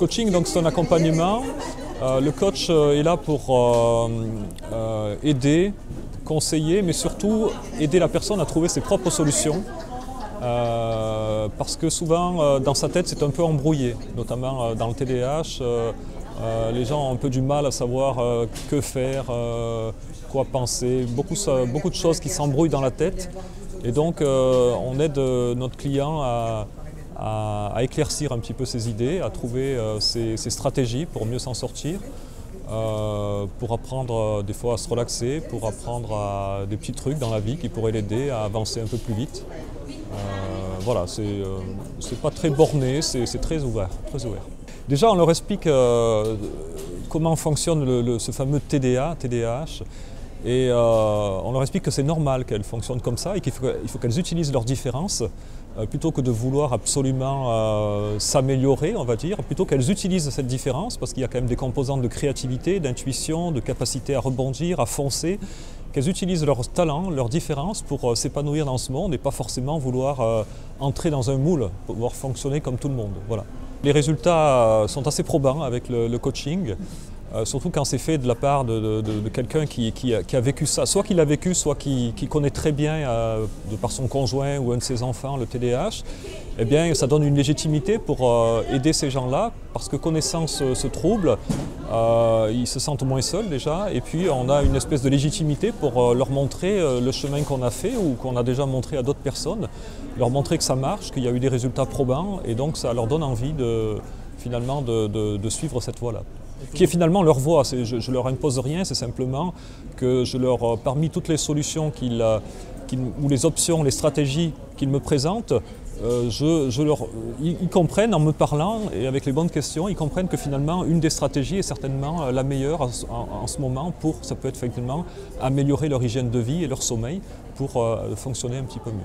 coaching, donc, c'est un accompagnement. Le coach est là pour aider, conseiller, mais surtout aider la personne à trouver ses propres solutions. Parce que souvent, dans sa tête, c'est un peu embrouillé, notamment dans le TDAH. Les gens ont un peu du mal à savoir que faire, quoi penser, beaucoup de choses qui s'embrouillent dans la tête. Et donc, on aide notre client à éclaircir un petit peu ses idées, à trouver ses stratégies pour mieux s'en sortir, pour apprendre des fois à se relaxer, pour apprendre à des petits trucs dans la vie qui pourraient l'aider à avancer un peu plus vite. Voilà, c'est pas très borné, c'est très ouvert, très ouvert. Déjà, on leur explique comment fonctionne ce fameux TDAH, et on leur explique que c'est normal qu'elles fonctionnent comme ça et qu'il faut qu'elles utilisent leurs différences plutôt que de vouloir absolument s'améliorer, on va dire, plutôt qu'elles utilisent cette différence parce qu'il y a quand même des composantes de créativité, d'intuition, de capacité à rebondir, à foncer, qu'elles utilisent leurs talents, leurs différences pour s'épanouir dans ce monde et pas forcément vouloir entrer dans un moule, pouvoir fonctionner comme tout le monde. Voilà. Les résultats sont assez probants avec le coaching, surtout quand c'est fait de la part de quelqu'un qui a vécu ça, soit qui l'a vécu, soit qui connaît très bien, de par son conjoint ou un de ses enfants, le TDAH. Eh bien, ça donne une légitimité pour aider ces gens-là, parce que connaissant ce trouble, ils se sentent moins seuls déjà, et puis on a une espèce de légitimité pour leur montrer le chemin qu'on a fait ou qu'on a déjà montré à d'autres personnes, leur montrer que ça marche, qu'il y a eu des résultats probants, et donc ça leur donne envie finalement de suivre cette voie-là, qui est finalement leur voie. Je ne leur impose rien, c'est simplement que parmi toutes les solutions ou les options, les stratégies qu'ils me présentent, ils comprennent en me parlant et avec les bonnes questions, ils comprennent que finalement une des stratégies est certainement la meilleure en ce moment ça peut être effectivement améliorer leur hygiène de vie et leur sommeil pour fonctionner un petit peu mieux.